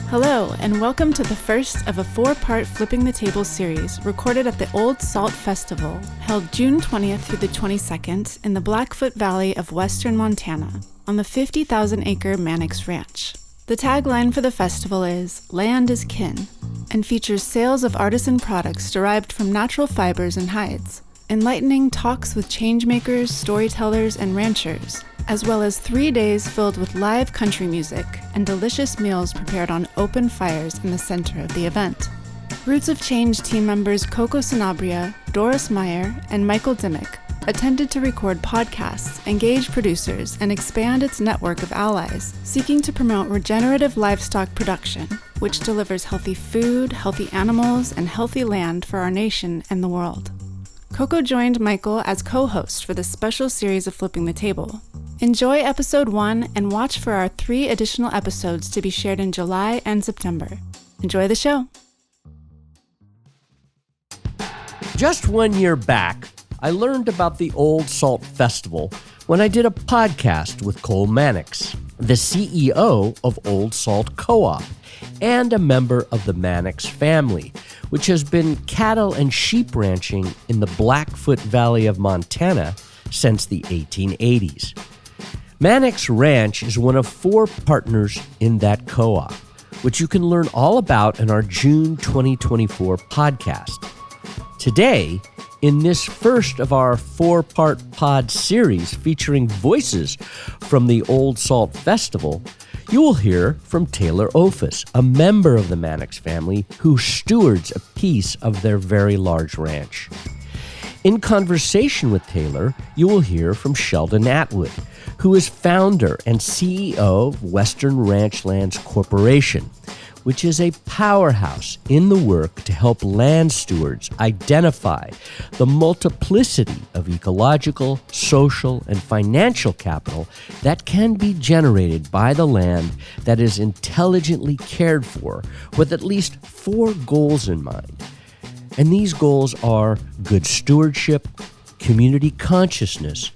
Hello, and welcome to the first of a 4-part Flipping the Table series recorded at the Old Salt Festival, held June 20th through the 22nd in the Blackfoot Valley of western Montana on the 50,000-acre Mannix Ranch. The tagline for the festival is "Land is Kin" and features sales of artisan products derived from natural fibers and hides, enlightening talks with changemakers, storytellers, and ranchers, as well as 3 days filled with live country music and delicious meals prepared on open fires in the center of the event. Roots of Change team members Coco Sanabria, Doris Meyer, and Michael Dimmick attended to record podcasts, engage producers, and expand its network of allies seeking to promote regenerative livestock production, which delivers healthy food, healthy animals, and healthy land for our nation and the world. Coco joined Michael as co-host for this special series of Flipping the Table. Enjoy episode 1 and watch for our 3 additional episodes to be shared in July and September. Enjoy the show. Just 1 year back, I learned about the Old Salt Festival when I did a podcast with Cole Mannix, the CEO of Old Salt Co-op and a member of the Mannix family, which has been cattle and sheep ranching in the Blackfoot Valley of Montana since the 1880s. Mannix Ranch is one of 4 partners in that co-op, which you can learn all about in our June 2024 podcast. Today, in this first of our 4-part pod series featuring voices from the Old Salt Festival, you will hear from Taylor Ophus, a member of the Mannix family who stewards a piece of their very large ranch. In conversation with Taylor, you will hear from Sheldon Atwood, who is founder and CEO of Western Ranchlands Corporation, which is a powerhouse in the work to help land stewards identify the multiplicity of ecological, social, and financial capital that can be generated by the land that is intelligently cared for with at least 4 goals in mind. And these goals are good stewardship, community consciousness,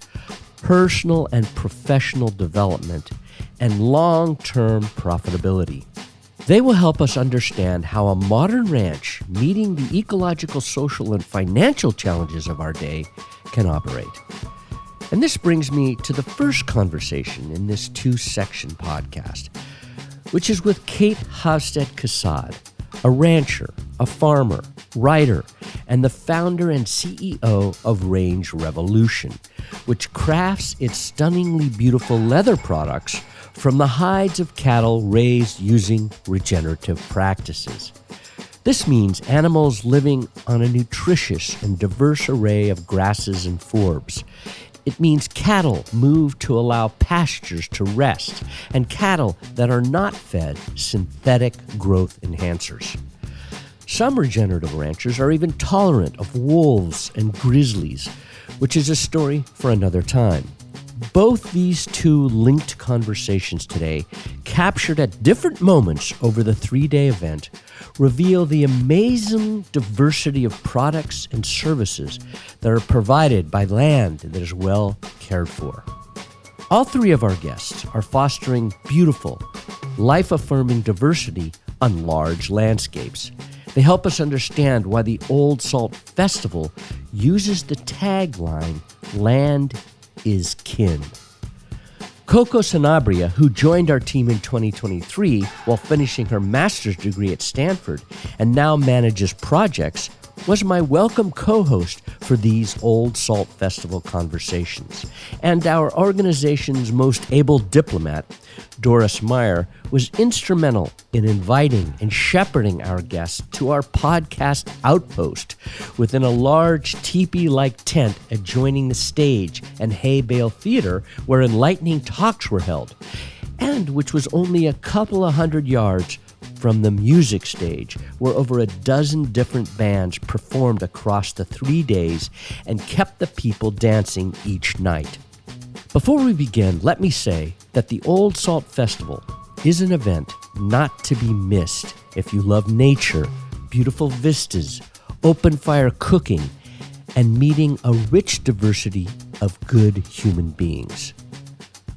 personal and professional development, and long-term profitability. They will help us understand how a modern ranch meeting the ecological, social, and financial challenges of our day can operate. And this brings me to the first conversation in this 2-section podcast, which is with Cate Havstad-Casad, a rancher, a farmer, writer, and the founder and CEO of Range Revolution, which crafts its stunningly beautiful leather products from the hides of cattle raised using regenerative practices. This means animals living on a nutritious and diverse array of grasses and forbs. It means cattle moved to allow pastures to rest, and cattle that are not fed synthetic growth enhancers. Some regenerative ranchers are even tolerant of wolves and grizzlies, which is a story for another time. Both these 2 linked conversations today, captured at different moments over the 3-day event, reveal the amazing diversity of products and services that are provided by land that is well cared for. All 3 of our guests are fostering beautiful, life-affirming diversity on large landscapes. They help us understand why the Old Salt Festival uses the tagline, "Land is Kin." Coco Sanabria, who joined our team in 2023 while finishing her master's degree at Stanford and now manages projects, was my welcome co-host for these Old Salt Festival conversations. And our organization's most able diplomat, Doris Meyer, was instrumental in inviting and shepherding our guests to our podcast outpost within a large teepee-like tent adjoining the stage and hay bale theater where enlightening talks were held, and which was only a couple of 100 yards from the music stage, where over a dozen different bands performed across the 3 days and kept the people dancing each night. Before we begin, let me say that the Old Salt Festival is an event not to be missed if you love nature, beautiful vistas, open fire cooking, and meeting a rich diversity of good human beings.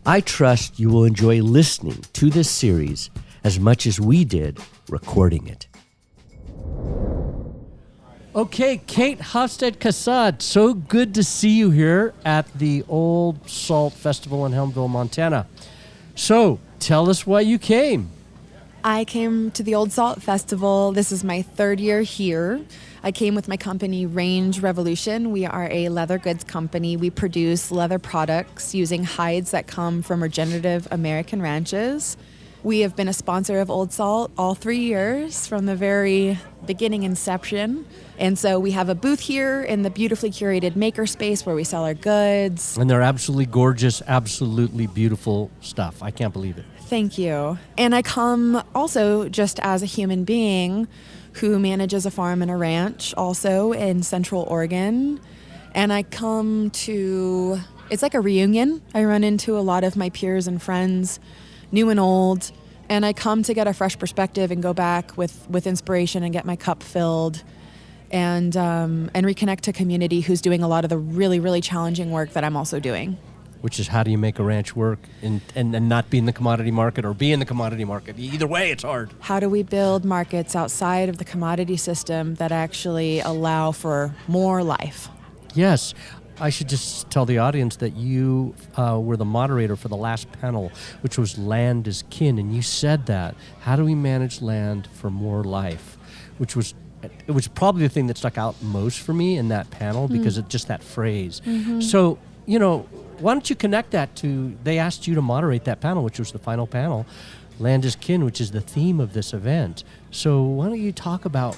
I trust you will enjoy listening to this series as much as we did recording it. Okay, Cate Havstad-Casad, so good to see you here at the Old Salt Festival in Helmville, Montana. So, tell us why you came. I came to the Old Salt Festival. This is my third year here. I came with my company, Range Revolution. We are a leather goods company. We produce leather products using hides that come from regenerative American ranches. We have been a sponsor of Old Salt all 3 years from the very beginning inception. And so we have a booth here in the beautifully curated makerspace where we sell our goods. And they're absolutely gorgeous, absolutely beautiful stuff. I can't believe it. Thank you. And I come also just as a human being who manages a farm and a ranch also in Central Oregon. And I come to, it's like a reunion. I run into a lot of my peers and friends, new and old, and I come to get a fresh perspective and go back with inspiration and get my cup filled and reconnect to community who's doing a lot of the really, really challenging work that I'm also doing. Which is, how do you make a ranch work and not be in the commodity market or be in the commodity market? Either way, it's hard. How do we build markets outside of the commodity system that actually allow for more life? Yes. I should just tell the audience that you were the moderator for the last panel, which was Land is Kin, and you said that. How do we manage land for more life? It was probably the thing that stuck out most for me in that panel because of just that phrase. Mm-hmm. So, why don't you connect that to, they asked you to moderate that panel, which was the final panel, Land is Kin, which is the theme of this event. So why don't you talk about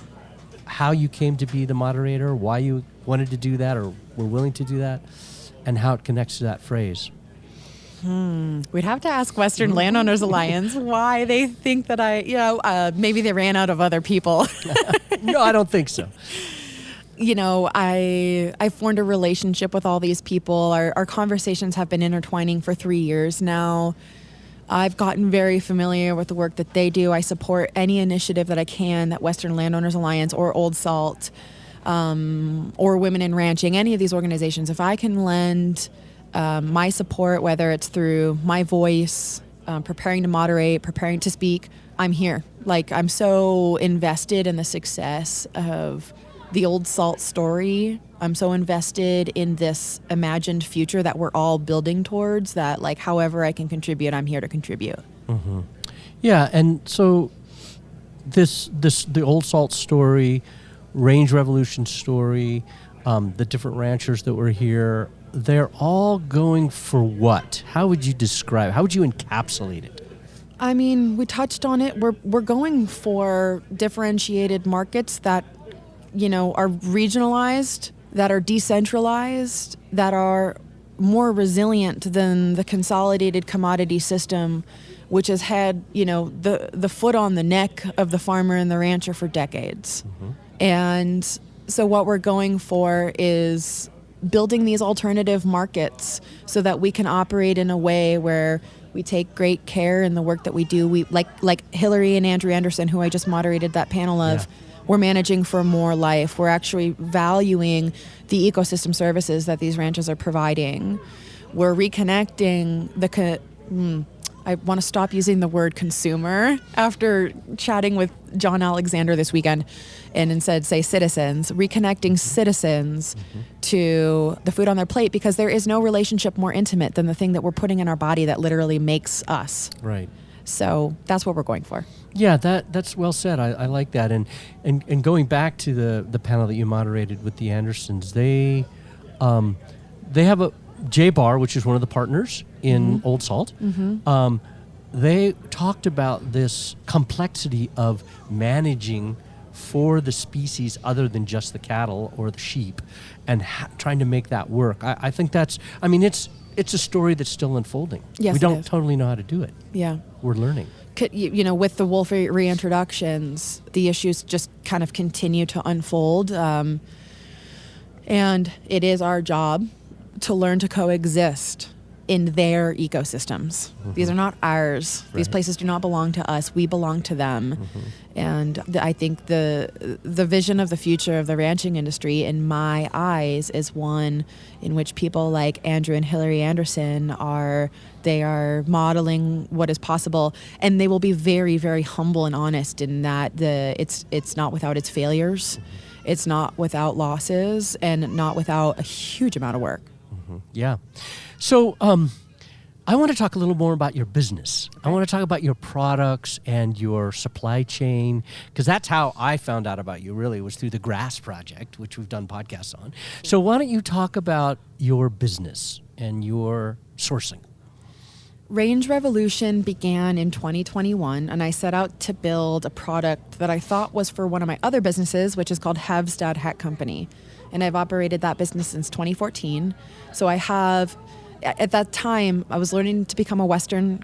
how you came to be the moderator, why you wanted to do that or were willing to do that, and how it connects to that phrase. We'd have to ask Western Landowners Alliance why they think that maybe they ran out of other people. No, I don't think so. I formed a relationship with all these people. Our conversations have been intertwining for 3 years now. I've gotten very familiar with the work that they do. I support any initiative that I can that Western Landowners Alliance or Old Salt or Women in Ranching, any of these organizations, if I can lend my support, whether it's through my voice, preparing to moderate, preparing to speak, I'm here. I'm so invested in the success of the Old Salt story. I'm so invested in this imagined future that we're all building towards that, however I can contribute, I'm here to contribute. Mm-hmm. Yeah, and so the Old Salt story, Range Revolution story, the different ranchers that were here, they're all going for what? How would you describe, how would you encapsulate it? I mean, we touched on it. We're going for differentiated markets that are regionalized, that are decentralized, that are more resilient than the consolidated commodity system, which has had, the foot on the neck of the farmer and the rancher for decades. Mm-hmm. And so what we're going for is building these alternative markets so that we can operate in a way where we take great care in the work that we do. We like Hillary and Andrew Anderson, who I just moderated that panel of. Yeah. We're managing for more life. We're actually valuing the ecosystem services that these ranches are providing. We're reconnecting I want to stop using the word consumer after chatting with John Alexander this weekend and instead say citizens, reconnecting citizens to the food on their plate, because there is no relationship more intimate than the thing that we're putting in our body that literally makes us. Right. So that's what we're going for. Yeah, that's well said. I like that. And going back to the panel that you moderated with the Andersons, they have a J-Bar, which is one of the partners in Old Salt. Mm-hmm. They talked about this complexity of managing for the species other than just the cattle or the sheep and trying to make that work. I think it's a story that's still unfolding. Yes, we don't totally know how to do it. Yeah. We're learning. With the wolf reintroductions, the issues just kind of continue to unfold. And it is our job to learn to coexist in their ecosystems. These are not ours. Right. These places do not belong to us. We belong to them. And I think the vision of the future of the ranching industry, in my eyes, is one in which people like Andrew and Hillary Anderson are modeling what is possible, and they will be very, very humble and honest in that it's not without its failures, it's not without losses, and not without a huge amount of work. Yeah. So I want to talk a little more about your business. I want to talk about your products and your supply chain, because that's how I found out about you, really, was through the Grass Project, which we've done podcasts on. So why don't you talk about your business and your sourcing? Range Revolution began in 2021, and I set out to build a product that I thought was for one of my other businesses, which is called Havstad Hat Company. And I've operated that business since 2014. So I have, at that time, I was learning to become a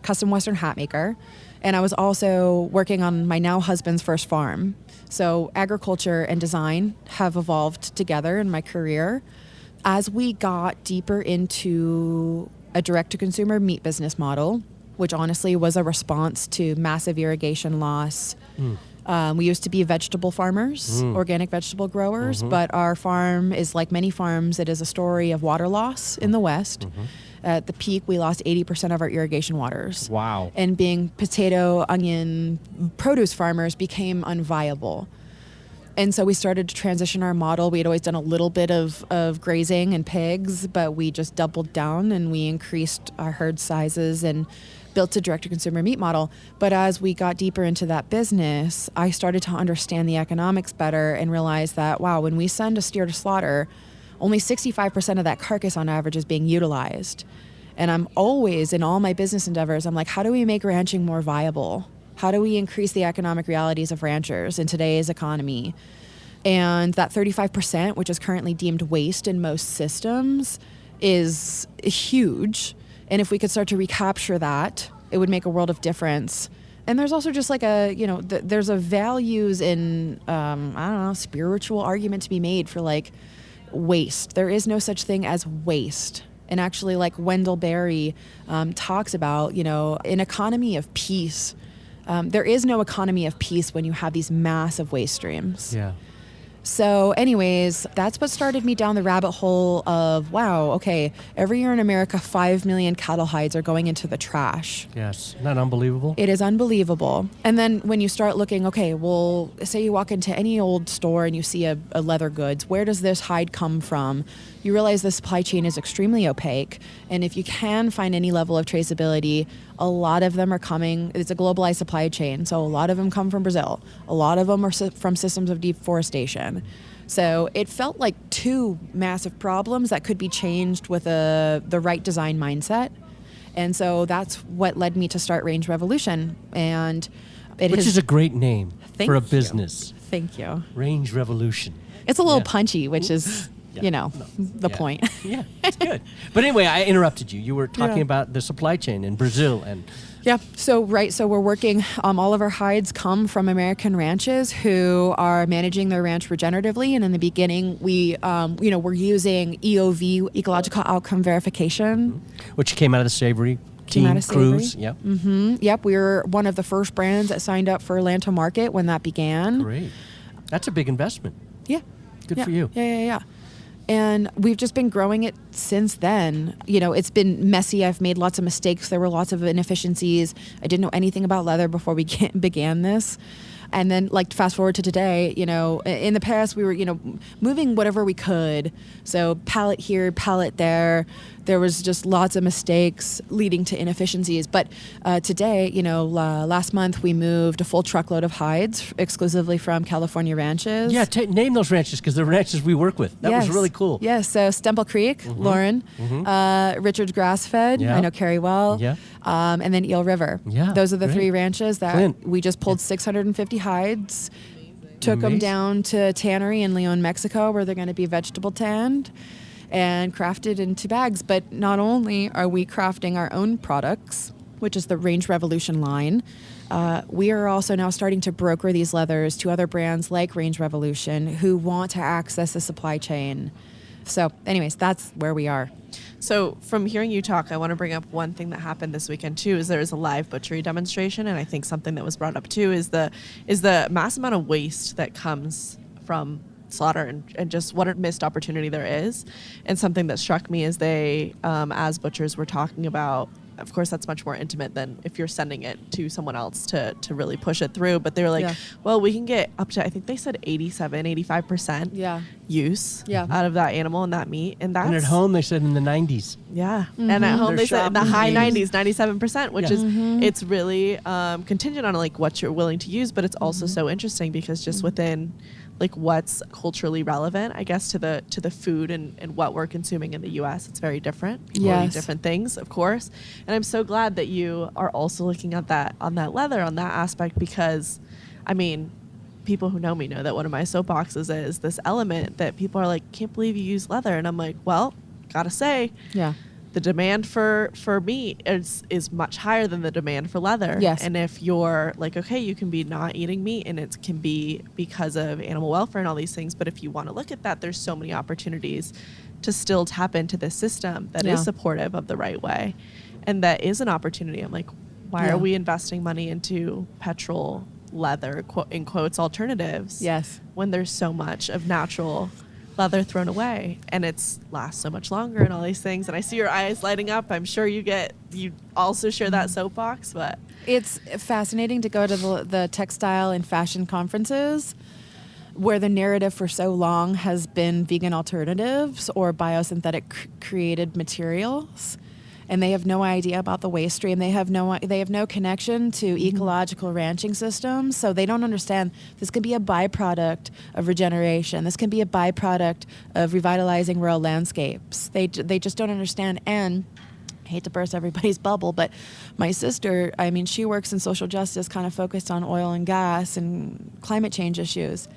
custom Western hat maker. And I was also working on my now husband's first farm. So agriculture and design have evolved together in my career. As we got deeper into a direct-to-consumer meat business model, which honestly was a response to massive irrigation loss. We used to be vegetable farmers, organic vegetable growers, but our farm is like many farms. It is a story of water loss in the West. At the peak, we lost 80% of our irrigation waters. Wow. And being potato, onion, produce farmers became unviable. And so we started to transition our model. We had always done a little bit of grazing and pigs, but we just doubled down and we increased our herd sizes and built a direct-to-consumer meat model. But as we got deeper into that business, I started to understand the economics better and realized that, wow, when we send a steer to slaughter, only 65% of that carcass on average is being utilized. And I'm always, in all my business endeavors, I'm like, how do we make ranching more viable? How do we increase the economic realities of ranchers in today's economy? And that 35%, which is currently deemed waste in most systems, is huge. And if we could start to recapture that, it would make a world of difference. And there's also just like there's a values in, spiritual argument to be made for like waste. There is no such thing as waste. And actually, like Wendell Berry talks about, an economy of peace. There is no economy of peace when you have these massive waste streams. Yeah. So anyways, that's what started me down the rabbit hole of, wow, okay, every year in America, 5 million cattle hides are going into the trash. Yes. Isn't that unbelievable? It is unbelievable. And then when you start looking, okay, well, say you walk into any old store and you see a leather goods, where does this hide come from? You realize the supply chain is extremely opaque. And if you can find any level of traceability, a lot of them are coming, it's a globalized supply chain. So a lot of them come from Brazil. A lot of them are from systems of deforestation. So it felt like two massive problems that could be changed with the right design mindset. And so that's what led me to start Range Revolution. And Which is a great name for a you. business. Thank you. Range Revolution. It's a little punchy, which is, the Yeah. point. Yeah, it's good. But anyway, I interrupted you. You were talking about the supply chain in Brazil and... Yeah. So we're working, all of our hides come from American ranches who are managing their ranch regeneratively. And in the beginning, we're using EOV, ecological outcome verification. Which came out of the Savory team, Cruise. Yep. Mm-hmm. Yep. We were one of the first brands that signed up for Land to Market when that began. Great. That's a big investment. Yeah. Good for you. Yeah. And we've just been growing it since then. It's been messy. I've made lots of mistakes. There were lots of inefficiencies. I didn't know anything about leather before we began this. And then, fast forward to today, in the past, we were, moving whatever we could. So pallet here, pallet there. There was just lots of mistakes leading to inefficiencies. But today, last month, we moved a full truckload of hides exclusively from California ranches. Yeah, name those ranches, because they're ranches we work with. That was really cool. Yes, so Stemple Creek, Lauren, Richard's Grass-Fed, I know Carrie well, and then Eel River. Yeah, those are the three ranches that Clint. we just pulled 650 hides, took them down to tannery in Leon, Mexico, where they're going to be vegetable tanned and crafted into bags. But not only are we crafting our own products, which is the Range Revolution line, we are also now starting to broker these leathers to other brands like Range Revolution who want to access the supply chain. So anyways, that's where we are. So from hearing you talk, I want to bring up one thing that happened this weekend too. Is there was a live butchery demonstration, and I think something that was brought up too is the mass amount of waste that comes from slaughter and just what a missed opportunity there is. And something that struck me is they, as butchers, were talking about. Of course, that's much more intimate than if you're sending it to someone else to really push it through. But they were like, well, we can get up to, I think they said 85% use out of that animal and that meat. And at home, they said in the 90s. Yeah. Mm-hmm. And at home, they said in the high 90s, 97%, which is, it's really contingent on like what you're willing to use. But it's also so interesting because just within like what's culturally relevant, I guess, to the food and what we're consuming in the U.S. It's very different. People eat different things, of course. And I'm so glad that you are also looking at that on that leather, on that aspect, because, I mean, people who know me know that one of my soapboxes is this element that people are like, can't believe you use leather. And I'm like, well, gotta say, the demand for meat is much higher than the demand for leather. Yes. And if you're like, okay, you can be not eating meat and it can be because of animal welfare and all these things. But if you want to look at that, there's so many opportunities to still tap into this system that is supportive of the right way. And that is an opportunity. I'm like, why are we investing money into petrol, leather, in quotes, alternatives? Yes. When there's so much of natural leather thrown away and it's lasts so much longer and all these things. And I see your eyes lighting up. I'm sure you also share that soapbox, but it's fascinating to go to the textile and fashion conferences where the narrative for so long has been vegan alternatives or biosynthetic created materials. And they have no idea about the waste stream. They have no connection to ecological ranching systems. So they don't understand this can be a byproduct of regeneration. This can be a byproduct of revitalizing rural landscapes. They just don't understand. And I hate to burst everybody's bubble, but my sister, I mean, she works in social justice, kind of focused on oil and gas and climate change issues.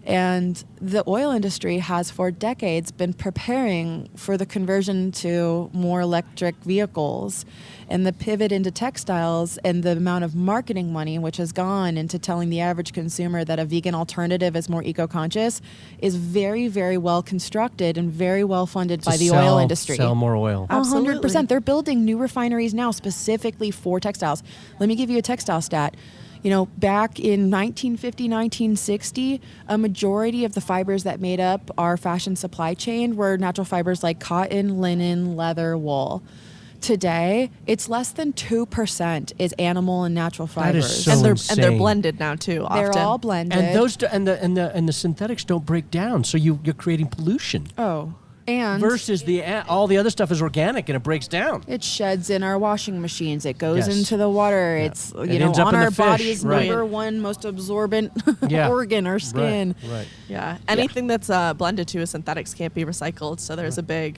And the oil industry has for decades been preparing for the conversion to more electric vehicles, and the pivot into textiles and the amount of marketing money which has gone into telling the average consumer that a vegan alternative is more eco-conscious is very, very well constructed and very well funded by the oil industry. Sell more oil. 100%. They're building new refineries now specifically for textiles. Let me give you a textile stat. You know, back in 1950, 1960, a majority of the fibers that made up our fashion supply chain were natural fibers like cotton, linen, leather, wool. Today, it's less than 2% is animal and natural fibers. That is so and they're blended now too. Often. They're all blended. And those and the synthetics don't break down, so you're creating pollution. Oh. And versus all the other stuff is organic and it breaks down. It sheds in our washing machines. It goes into the water. Yeah. It's on our body's number one most absorbent organ, our skin. Right. Yeah. Anything that's blended to a synthetics can't be recycled. So there's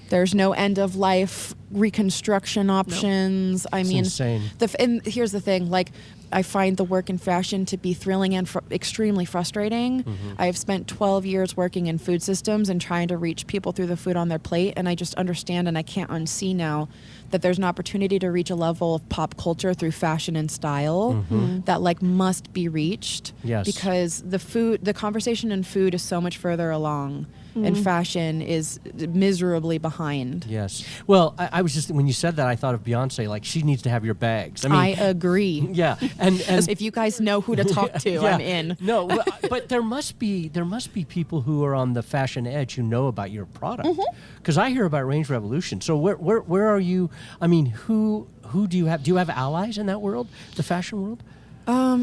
there's no end of life reconstruction options. Nope. It's insane. And here's the thing, like, I find the work in fashion to be thrilling and extremely frustrating. I have spent 12 years working in food systems and trying to reach people through the food on their plate, and I just understand and I can't unsee now that there's an opportunity to reach a level of pop culture through fashion and style that like must be reached. Yes. Because the conversation in food is so much further along. And fashion is miserably behind. Yes. Well, I was just, when you said that, I thought of Beyonce, like, she needs to have your bags. I mean, I agree. Yeah. And if you guys know who to talk to, I'm in. No, but there must be people who are on the fashion edge who know about your product. Because I hear about Range Revolution. So where are you? I mean, who do you have? Do you have allies in that world, the fashion world?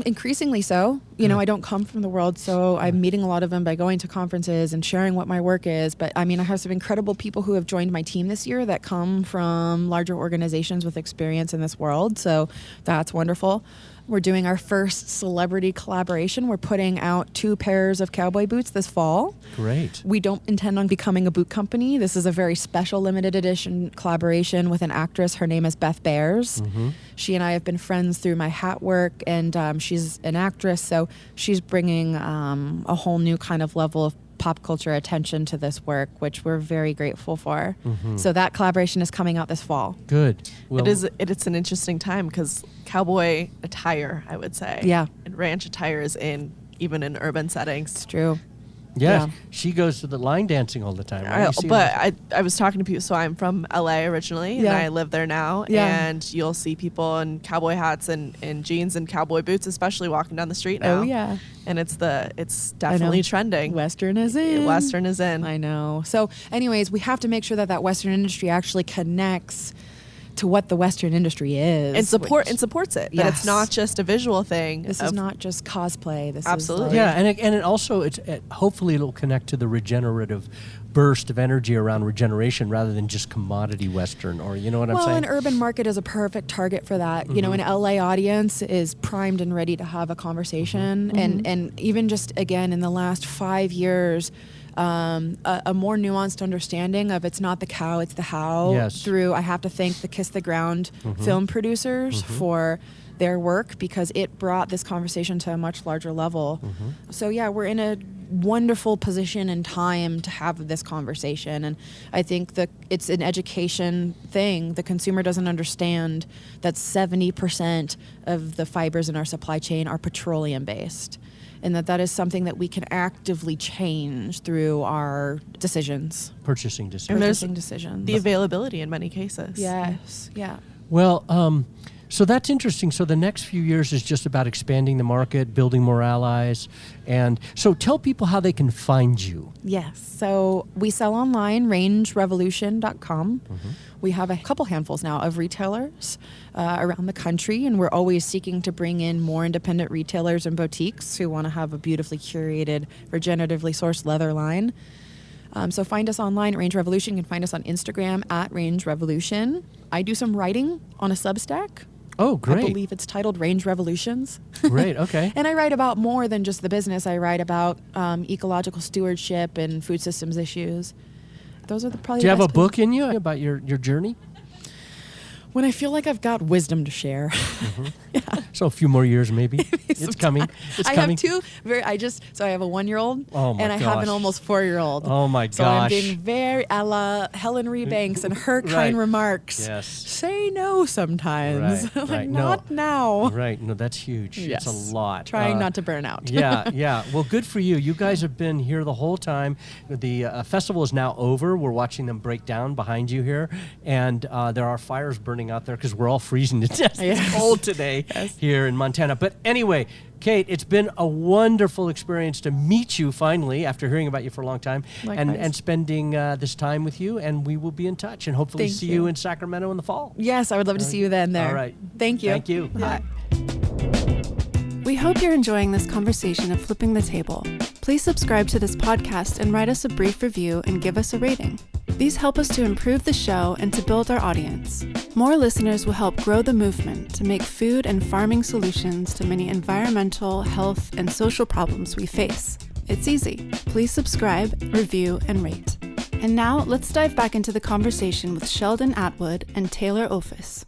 Increasingly so. You know, I don't come from the world, so I'm meeting a lot of them by going to conferences and sharing what my work is. But I mean, I have some incredible people who have joined my team this year that come from larger organizations with experience in this world. So that's wonderful. We're doing our first celebrity collaboration. We're putting out 2 pairs of cowboy boots this fall. Great. We don't intend on becoming a boot company. This is a very special limited edition collaboration with an actress. Her name is Beth Bears. She and I have been friends through my hat work, and she's an actress, so she's bringing a whole new kind of level of pop culture attention to this work, which we're very grateful for. So that collaboration is coming out this fall. Good. Well, it's an interesting time because cowboy attire, I would say, and ranch attire is even in urban settings. It's true. Yes, she goes to the line dancing all the time. Right? I was talking to people. So I'm from LA originally, and I live there now. Yeah. And you'll see people in cowboy hats and jeans and cowboy boots, especially walking down the street now. Oh yeah. And it's definitely trending. Western is in. Western is in. I know. So, anyways, we have to make sure that Western industry actually connects to what the Western industry is and supports it. That it's not just a visual thing. This is not just cosplay. This absolutely. is and it also hopefully it'll connect to the regenerative burst of energy around regeneration rather than just commodity Western, or you know what I'm saying? Well, an urban market is a perfect target for that. Mm-hmm. You know, an LA audience is primed and ready to have a conversation, and even just again in the last 5 years. A more nuanced understanding of it's not the cow, it's the how. Yes. Through, I have to thank the Kiss the Ground film producers for their work, because it brought this conversation to a much larger level. So yeah, we're in a wonderful position and time to have this conversation, and I think that it's an education thing. The consumer doesn't understand that 70% of the fibers in our supply chain are petroleum based, and that is something that we can actively change through our decisions. Purchasing decisions. And there's decisions. The availability in many cases. Yes, yeah. Well, so that's interesting. So the next few years is just about expanding the market, building more allies. And so tell people how they can find you. Yes. So we sell online, rangerevolution.com. We have a couple handfuls now of retailers around the country, and we're always seeking to bring in more independent retailers and boutiques who want to have a beautifully curated, regeneratively sourced leather line. So find us online at Range Revolution. You can find us on Instagram at Range Revolution. I do some writing on a Substack. Oh, great. I believe it's titled Range Revolutions. Great, okay. And I write about more than just the business. I write about ecological stewardship and food systems issues. Those are probably. Do you the have a best book in you about your journey? When I feel like I've got wisdom to share. Yeah. So a few more years, maybe. It's coming. It's coming. Have two. I have a 1-year-old, and I have an almost 4-year-old. Oh my gosh! So I'm being very a la Helen Ree Banks and her kind remarks. Yes. Say no sometimes. Right. Not now. Right. No, that's huge. Yes. It's a lot. Trying not to burn out. Yeah. Well, good for you. You guys have been here the whole time. The festival is now over. We're watching them break down behind you here, and there are fires burning out there because we're all freezing to death. Yes. It's cold today here in Montana. But anyway, Cate, it's been a wonderful experience to meet you finally after hearing about you for a long time, and spending this time with you. And we will be in touch and hopefully see you in Sacramento in the fall. Yes, I would love to see you then there. All right. Thank you. Thank you. Bye. We hope you're enjoying this conversation of Flipping the Table. Please subscribe to this podcast and write us a brief review and give us a rating. These help us to improve the show and to build our audience. More listeners will help grow the movement to make food and farming solutions to many environmental, health, and social problems we face. It's easy. Please subscribe, review, and rate. And now let's dive back into the conversation with Sheldon Atwood and Taylor Ophus.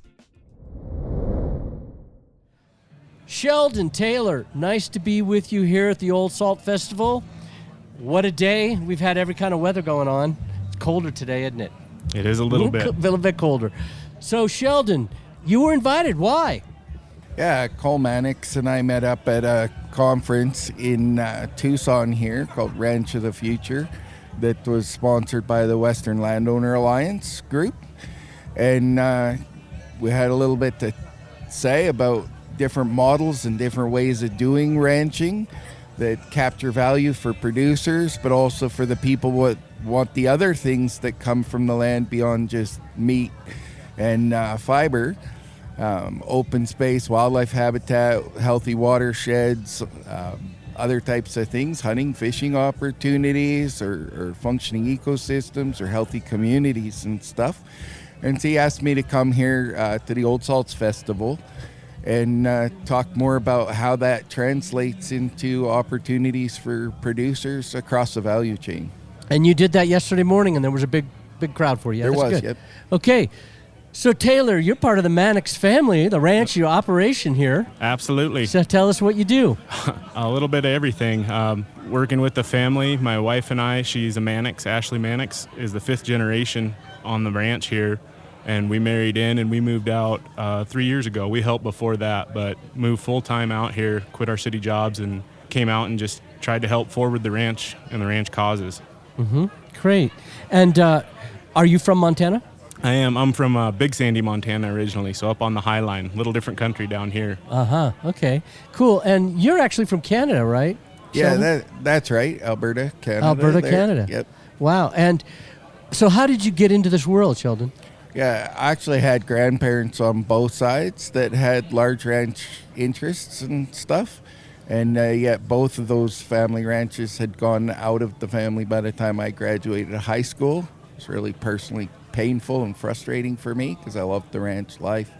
Sheldon, Taylor, nice to be with you here at the Old Salt Festival. What a day. We've had every kind of weather going on. It's colder today, isn't it? It is a little bit colder. So, Sheldon, you were invited. Why? Yeah, Cole Mannix and I met up at a conference in Tucson here called Ranch of the Future that was sponsored by the Western Landowner Alliance group. And we had a little bit to say about different models and different ways of doing ranching that capture value for producers, but also for the people what want the other things that come from the land beyond just meat and fiber. Open space, wildlife habitat, healthy watersheds, other types of things, hunting, fishing opportunities, or functioning ecosystems, or healthy communities and stuff. And so he asked me to come here to the Old Salts Festival and talk more about how that translates into opportunities for producers across the value chain. And you did that yesterday morning, and there was a big crowd for you. There That's was, good. yep. Okay, so Taylor, you're part of the Mannix family, the ranch, your operation here. Absolutely. So tell us what you do. A little bit of everything. Working with the family, my wife and I, she's a Mannix, Ashley Mannix, is the 5th generation on the ranch here. And we married in and we moved out 3 years ago. We helped before that, but moved full-time out here, quit our city jobs, and came out and just tried to help forward the ranch and the ranch causes. Great. And are you from Montana? I am. I'm from Big Sandy, Montana originally, so up on the High Line. Little different country down here. Okay. Cool. And you're actually from Canada, right? Yeah, that's right. Alberta, Canada. Alberta, Canada. Yep. Wow. And so how did you get into this world, Sheldon? Yeah, I actually had grandparents on both sides that had large ranch interests and stuff. And yet both of those family ranches had gone out of the family by the time I graduated high school. It was really personally painful and frustrating for me because I loved the ranch life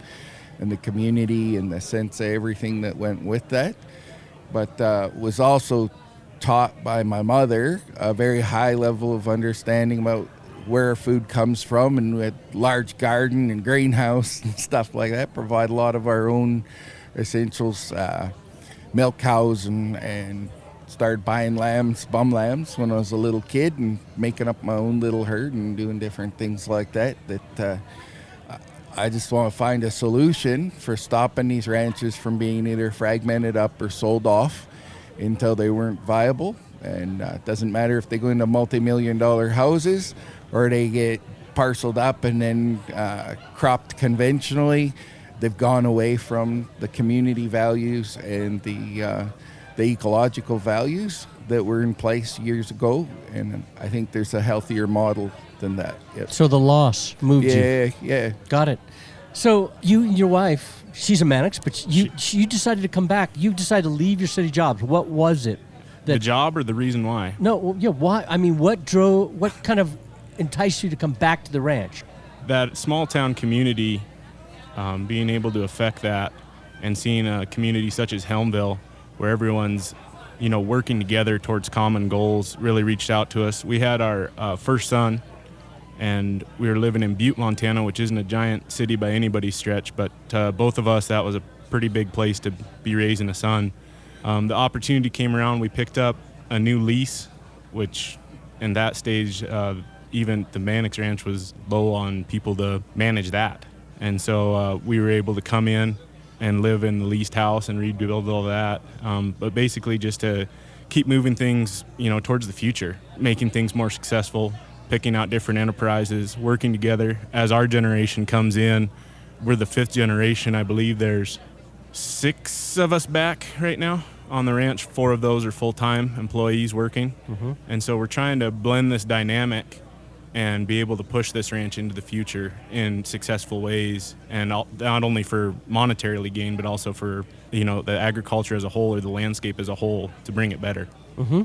and the community and the sense of everything that went with that. But was also taught by my mother a very high level of understanding about where food comes from, and we had large garden and greenhouse and stuff like that, provide a lot of our own essentials, milk cows, and started buying bum lambs when I was a little kid and making up my own little herd and doing different things like that. I just want to find a solution for stopping these ranches from being either fragmented up or sold off until they weren't viable. And it doesn't matter if they go into multi-million-dollar houses or they get parceled up and then cropped conventionally. They've gone away from the community values and the ecological values that were in place years ago, and I think there's a healthier model than that. Yep. So the loss moved you. Yeah. Got it. So you and your wife, she's a Mannix, but you decided to come back. You decided to leave your city jobs. What was it? The job or the reason why? No, yeah, why? I mean, what kind of enticed you to come back to the ranch? That small town community, being able to affect that, and seeing a community such as Helmville, where everyone's, working together towards common goals, really reached out to us. We had our first son, and we were living in Butte, Montana, which isn't a giant city by anybody's stretch, but both of us, that was a pretty big place to be raising a son. The opportunity came around. We picked up a new lease, which in that stage, even the Mannix Ranch was low on people to manage that. And so we were able to come in and live in the leased house and rebuild all that. But basically just to keep moving things, towards the future, making things more successful, picking out different enterprises, working together. As our generation comes in, we're the fifth generation. I believe there's 6 of us back right now on the ranch. 4 of those are full-time employees working. Mm-hmm. And so we're trying to blend this dynamic and be able to push this ranch into the future in successful ways, and not only for monetarily gain, but also for, the agriculture as a whole or the landscape as a whole to bring it better. Mm-hmm.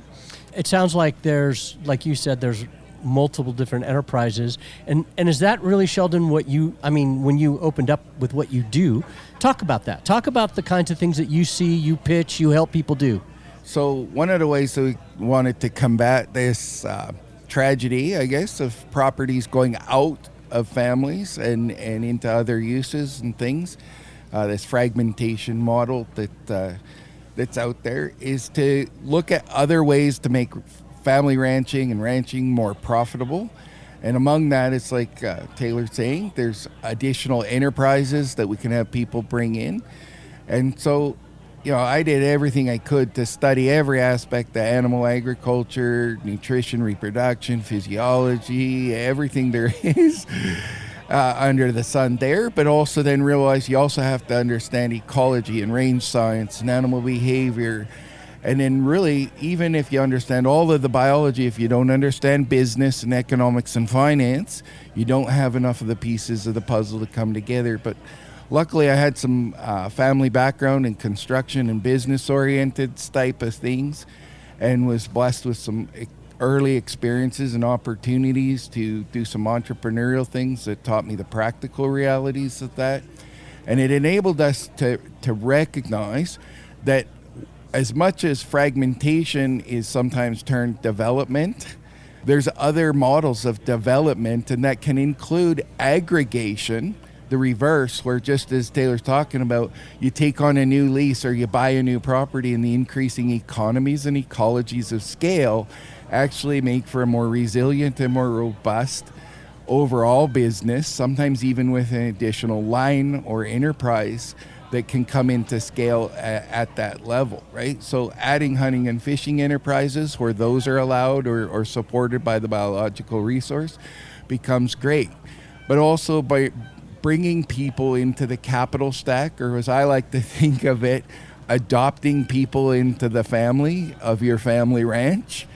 It sounds like there's, like you said, there's multiple different enterprises. And is that really, Sheldon, when you opened up with what you do, talk about that. Talk about the kinds of things that you see, you pitch, you help people do. So one of the ways that we wanted to combat this tragedy, I guess, of properties going out of families and into other uses and things, this fragmentation model that's out there, is to look at other ways to make family ranching and ranching more profitable. And among that, it's like Taylor's saying, there's additional enterprises that we can have people bring in. And so, I did everything I could to study every aspect of animal agriculture, nutrition, reproduction, physiology, everything there is under the sun there, but also then realize you also have to understand ecology and range science and animal behavior. And then really, even if you understand all of the biology, if you don't understand business and economics and finance, you don't have enough of the pieces of the puzzle to come together. But luckily, I had some family background in construction and business-oriented type of things, and was blessed with some early experiences and opportunities to do some entrepreneurial things that taught me the practical realities of that. And it enabled us to recognize that as much as fragmentation is sometimes termed development, there's other models of development, and that can include aggregation, the reverse, where just as Taylor's talking about, you take on a new lease or you buy a new property, and the increasing economies and ecologies of scale actually make for a more resilient and more robust overall business, sometimes even with an additional line or enterprise that can come into scale at that level, right? So adding hunting and fishing enterprises where those are allowed or supported by the biological resource becomes great. But also by bringing people into the capital stack, or as I like to think of it, adopting people into the family of your family ranch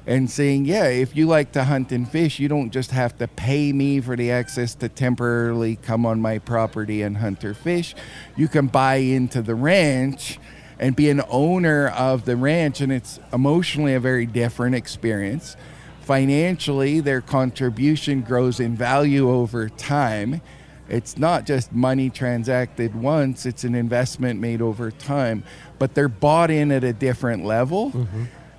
and saying, yeah, if you like to hunt and fish, you don't just have to pay me for the access to temporarily come on my property and hunt or fish. You can buy into the ranch and be an owner of the ranch, and it's emotionally a very different experience. Financially, their contribution grows in value over time. It's not just money transacted once, it's an investment made over time, but they're bought in at a different level.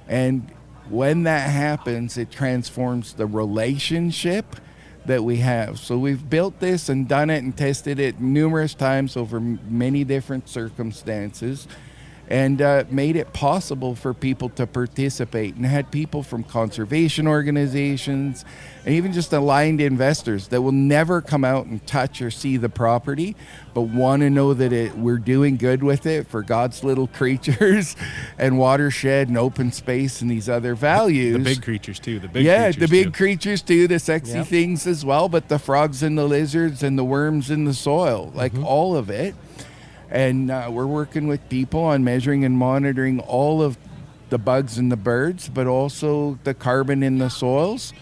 And when that happens, it transforms the relationship that we have. So we've built this and done it and tested it numerous times over many different circumstances, and made it possible for people to participate, and had people from conservation organizations and even just aligned investors that will never come out and touch or see the property, but want to know that we're doing good with it for God's little creatures and watershed and open space and these other values. The big creatures too. The big creatures too, the sexy things as well, but the frogs and the lizards and the worms in the soil, like all of it. And we're working with people on measuring and monitoring all of the bugs and the birds, but also the carbon in the soils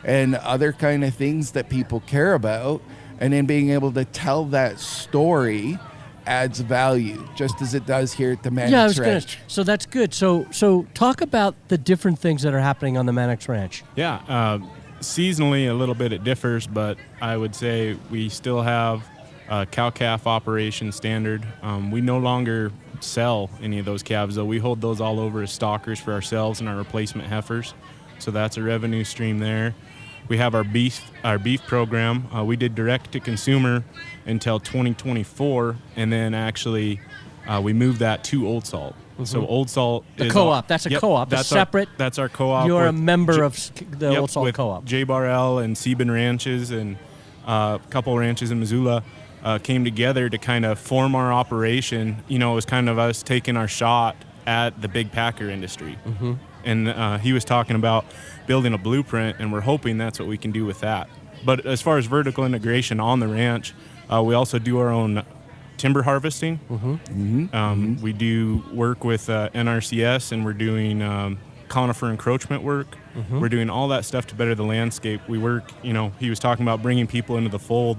and other kind of things that people care about. And then being able to tell that story adds value, just as it does here at the Mannix Ranch. So that's good. So talk about the different things that are happening on the Mannix Ranch. Yeah, seasonally a little bit it differs, but I would say we still have cow-calf operation standard. We no longer sell any of those calves, though. We hold those all over as stockers for ourselves and our replacement heifers. So that's a revenue stream there. We have our beef program. We did direct to consumer until 2024, and then actually we moved that to Old Salt. So Old Salt is co-op. That's a co-op. That's separate. That's our co-op. You're a member of the Old Salt with co-op. J. Barrell and Sebin Ranches and a couple ranches in Missoula came together to kind of form our operation. You know, it was kind of us taking our shot at the big packer industry. And he was talking about building a blueprint, and we're hoping that's what we can do with that. But as far as vertical integration on the ranch, we also do our own timber harvesting. We do work with NRCS, and we're doing conifer encroachment work. We're doing all that stuff to better the landscape. We work, you know, he was talking about bringing people into the fold.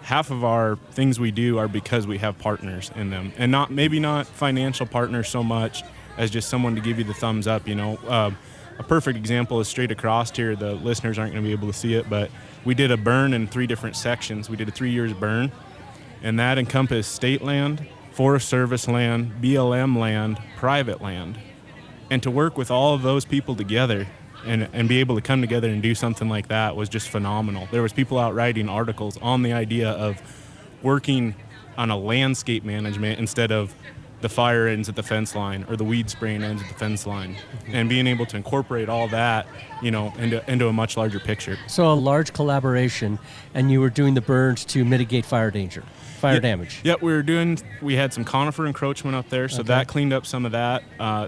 Half of our things we do are because we have partners in them, and maybe not financial partners so much as just someone to give you the thumbs up. You know, a perfect example is straight across here. The listeners aren't going to be able to see it, but we did a burn in 3 different sections. We did a 3 years burn, and that encompassed state land, Forest Service land, BLM land, private land. And to work with all of those people together and be able to come together and do something like that was just phenomenal. There was people out writing articles on the idea of working on a landscape management instead of the fire ends at the fence line or the weed spraying ends at the fence line, and being able to incorporate all that, you know, into a much larger picture. So a large collaboration, and you were doing the burns to mitigate fire damage. Yeah, we had some conifer encroachment up there, so that cleaned up some of that.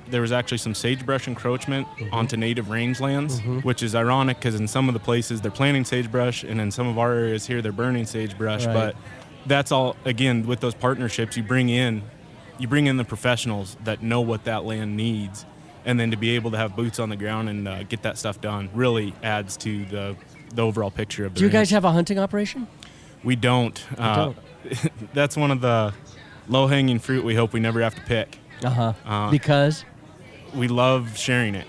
There was actually some sagebrush encroachment onto native rangelands, which is ironic because in some of the places they're planting sagebrush, and in some of our areas here they're burning sagebrush. Right. But that's all, again, with those partnerships, you bring in the professionals that know what that land needs, and then to be able to have boots on the ground and get that stuff done really adds to the overall picture of the Do you ranch. guys have a hunting operation? We don't. That's one of the low-hanging fruit we hope we never have to pick. Because? We love sharing it.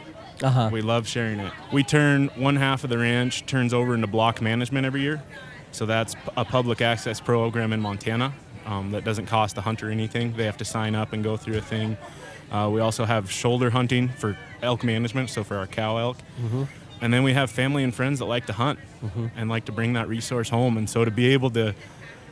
We love sharing it. We turn one half of the ranch turns over into block management every year. So that's a public access program in Montana that doesn't cost the hunter anything. They have to sign up and go through a thing. We also have shoulder hunting for elk management, so for our cow elk. And then we have family and friends that like to hunt and like to bring that resource home. And so to be able to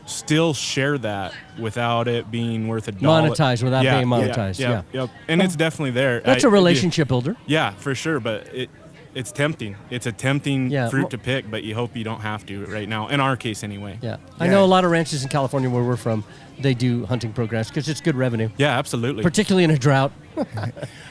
still share that without it being worth a dollar. Monetized without being monetized. Yep. And it's definitely there. That's a relationship builder. Yeah, for sure. But It's tempting. It's a tempting Yeah. fruit to pick, but you hope you don't have to right now. In our case, anyway. Yeah. I know a lot of ranches in California where we're from, they do hunting programs because it's good revenue, Yeah, absolutely. particularly in a drought.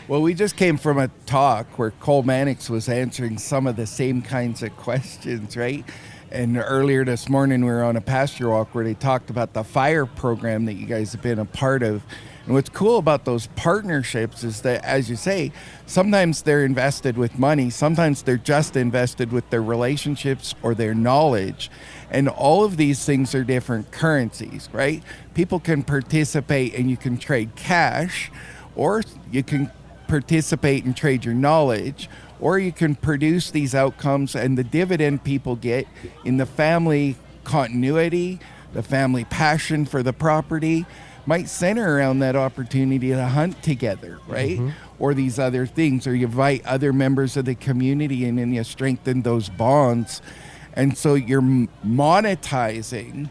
Well, we just came from a talk where Cole Mannix was answering some of the same kinds of questions, right? And earlier this morning, we were on a pasture walk where they talked about the fire program that you guys have been a part of. And what's cool about those partnerships is that, as you say, sometimes they're invested with money, sometimes they're just invested with their relationships or their knowledge. And all of these things are different currencies, right? People can participate and you can trade cash, or you can participate and trade your knowledge, or you can produce these outcomes, and the dividend people get in the family continuity, the family passion for the property might center around that opportunity to hunt together, right? Or these other things, or you invite other members of the community and then you strengthen those bonds. And so you're monetizing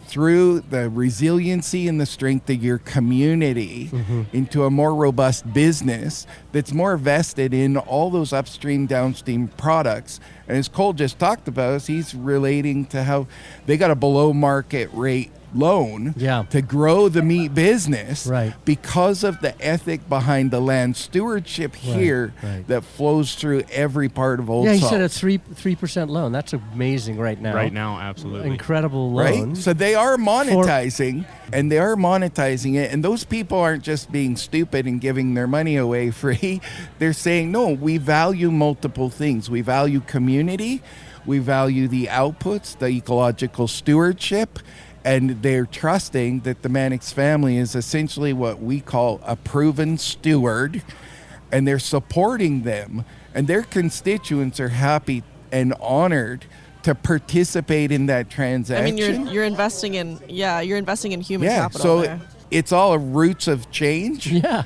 through the resiliency and the strength of your community into a more robust business that's more vested in all those upstream, downstream products. And as Cole just talked about, he's relating to how they got a below market rate loan to grow the meat business because of the ethic behind the land stewardship here that flows through every part of Old Salt. Yeah, he said a 3% loan. That's amazing right now. Right now, absolutely. Incredible loan. Right? So they are monetizing, and they are monetizing it. And those people aren't just being stupid and giving their money away free. They're saying, no, we value multiple things. We value community. We value the outputs, the ecological stewardship. And they're trusting that the Mannix family is essentially what we call a proven steward, and they're supporting them, and their constituents are happy and honored to participate in that transaction. I mean, you're investing in human capital. So there. it's all roots of change. Yeah.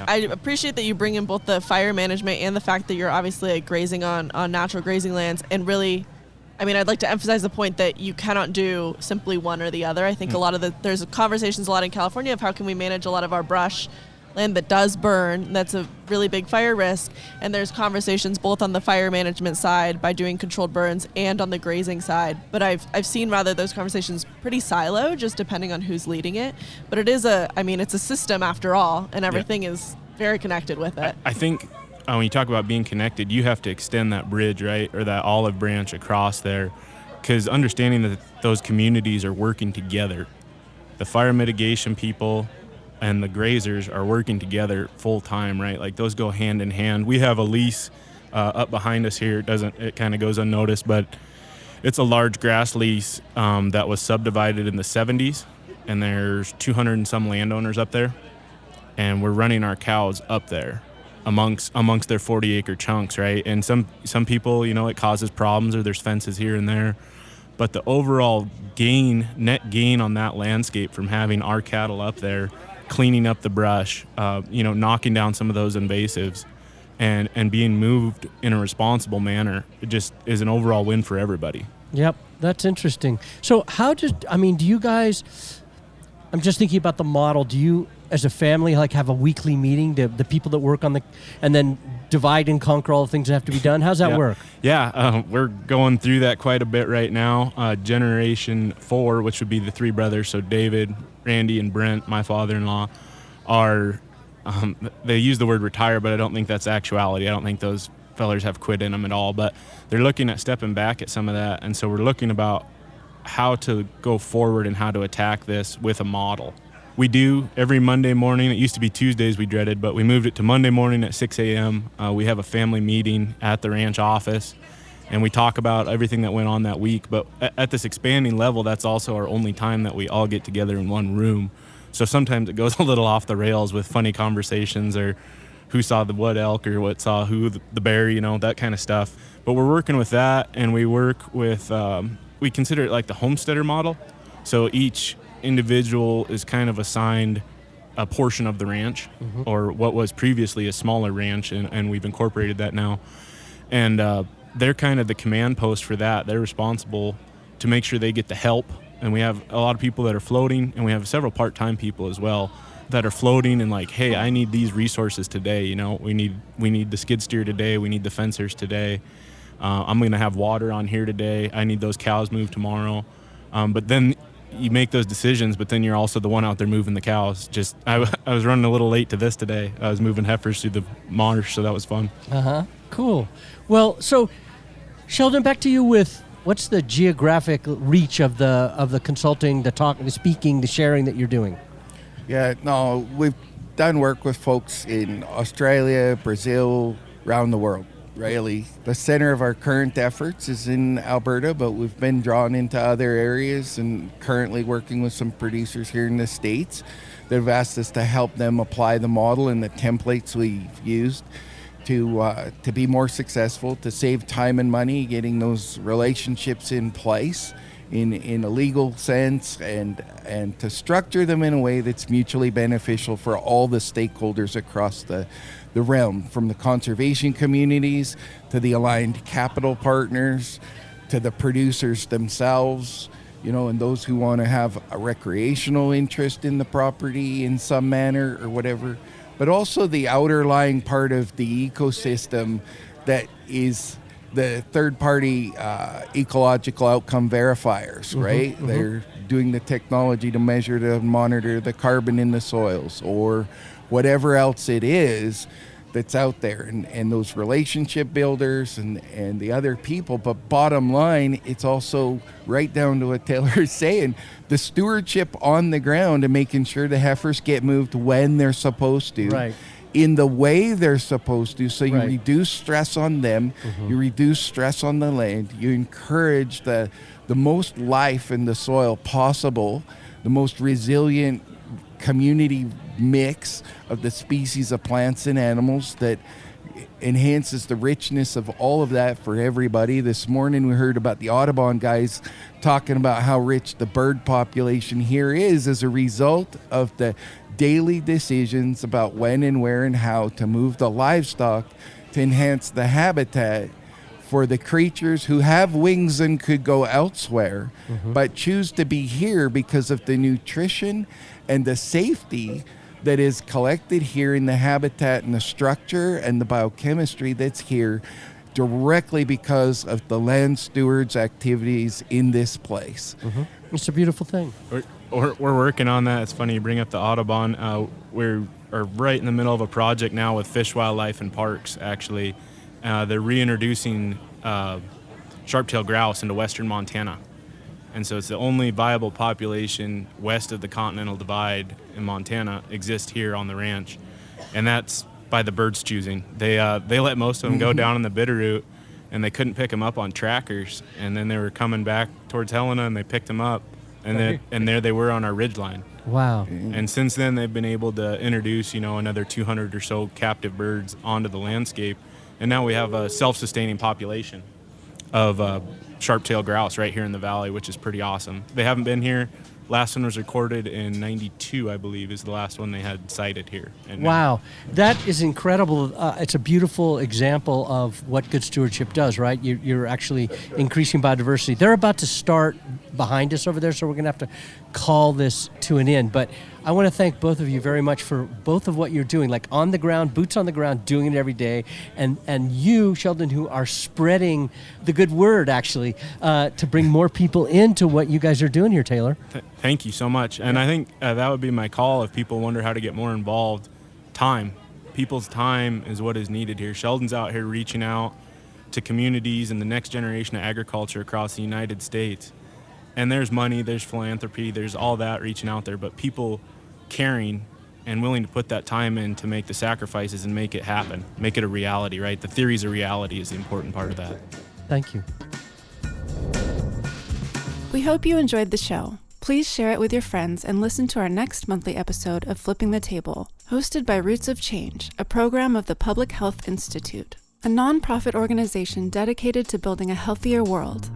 I appreciate that you bring in both the fire management and the fact that you're obviously grazing on natural grazing lands, and really, I mean, I'd like to emphasize the point that you cannot do simply one or the other. I think there's conversations a lot in California of how can we manage a lot of our brush land that does burn, that's a really big fire risk, and there's conversations both on the fire management side by doing controlled burns and on the grazing side. But I've seen rather those conversations pretty siloed, just depending on who's leading it. But it's a system after all, and everything is very connected with it. I think when you talk about being connected, you have to extend that bridge, right, or that olive branch across there, because understanding that those communities are working together. The fire mitigation people and the grazers are working together full time, right? Like those go hand in hand. We have a lease up behind us here. It kind of goes unnoticed, but it's a large grass lease that was subdivided in the 70s, and there's 200 and some landowners up there, and we're running our cows up there amongst their 40-acre chunks, right? And some people, it causes problems, or there's fences here and there. But the overall net gain on that landscape from having our cattle up there, cleaning up the brush, knocking down some of those invasives, and being moved in a responsible manner, it just is an overall win for everybody. Yep, that's interesting. So do you guys, I'm just thinking about the model, do you as a family have a weekly meeting, the people that work on and then divide and conquer all the things that have to be done? How's that work? Yeah, we're going through that quite a bit right now. Generation 4, which would be the 3 brothers, so David, Randy, and Brent, my father-in-law, are, they use the word retire, but I don't think that's actuality. I don't think those fellers have quit in them at all, but they're looking at stepping back at some of that, and so we're looking about how to go forward and how to attack this with a model. We do every Monday morning. It used to be Tuesdays we dreaded, but we moved it to Monday morning at 6 a.m. We have a family meeting at the ranch office, and we talk about everything that went on that week. But at this expanding level, that's also our only time that we all get together in one room. So sometimes it goes a little off the rails with funny conversations, or who saw the wood elk, or what saw who the bear, that kind of stuff. But we're working with that, and we work with, we consider it like the homesteader model. So each individual is kind of assigned a portion of the ranch, or what was previously a smaller ranch, and we've incorporated that now. And they're kind of the command post for that. They're responsible to make sure they get the help. And we have a lot of people that are floating, and we have several part-time people as well that are floating and like, hey, I need these resources today. You know, we need the skid steer today. We need the fencers today. I'm going to have water on here today. I need those cows moved tomorrow. But then you make those decisions, but then you're also the one out there moving the cows. Just I was running a little late to this today. I was moving heifers through the marsh, so that was fun. Cool. Well, so Sheldon, back to you with what's the geographic reach of the consulting, the talking, the speaking, the sharing that you're doing? Yeah, no, we've done work with folks in Australia, Brazil, around the world. Really, the center of our current efforts is in Alberta, but we've been drawn into other areas and currently working with some producers here in the States that have asked us to help them apply the model and the templates we've used to be more successful, to save time and money, getting those relationships in place in a legal sense, and to structure them in a way that's mutually beneficial for all the stakeholders across the realm, from the conservation communities to the aligned capital partners to the producers themselves, you know, and those who want to have a recreational interest in the property in some manner or whatever, but also the outer lying part of the ecosystem that is the third-party ecological outcome verifiers, right? Mm-hmm. They're doing the technology to measure, to monitor the carbon in the soils or whatever else it is that's out there, and those relationship builders and the other people. But bottom line, it's also right down to what Taylor's saying, the stewardship on the ground and making sure the heifers get moved when they're supposed to. Right. In the way they're supposed to, so you right. reduce stress on them, you reduce stress on the land, you encourage the most life in the soil possible, the most resilient community mix of the species of plants and animals that enhances the richness of all of that for everybody. This morning we heard about the Audubon guys talking about how rich the bird population here is as a result of the daily decisions about when and where and how to move the livestock to enhance the habitat for the creatures who have wings and could go elsewhere, but choose to be here because of the nutrition and the safety that is collected here in the habitat and the structure and the biochemistry that's here directly because of the land stewards' activities in this place. It's a beautiful thing. We're working on that. It's funny you bring up the Audubon. We're right in the middle of a project now with Fish, Wildlife, and Parks, actually. They're reintroducing sharp-tailed grouse into western Montana. And so it's the only viable population west of the Continental Divide in Montana exists here on the ranch. And that's by the birds choosing. They let most of them go down in the Bitterroot, and they couldn't pick them up on trackers. And then they were coming back towards Helena, and they picked them up. And there they were on our ridgeline. Wow. And since then, they've been able to introduce, another 200 or so captive birds onto the landscape. And now we have a self-sustaining population of sharp-tailed grouse right here in the valley, which is pretty awesome. They haven't been here. Last one was recorded in 92, I believe, is the last one they had sighted here. And wow. That is incredible. It's a beautiful example of what good stewardship does, right? You're actually increasing biodiversity. They're about to start behind us over there, so we're going to have to call this to an end. But I want to thank both of you very much for both of what you're doing, like on the ground, boots on the ground, doing it every day. And you, Sheldon, who are spreading the good word, actually, to bring more people into what you guys are doing here, Taylor. Thank you so much. And I think that would be my call if people wonder how to get more involved. Time. People's time is what is needed here. Sheldon's out here reaching out to communities and the next generation of agriculture across the United States. And there's money, there's philanthropy, there's all that reaching out there, but people caring and willing to put that time in to make the sacrifices and make it happen, make it a reality, right? The theory's a reality is the important part of that. Thank you. We hope you enjoyed the show. Please share it with your friends and listen to our next monthly episode of Flipping the Table, hosted by Roots of Change, a program of the Public Health Institute, a nonprofit organization dedicated to building a healthier world.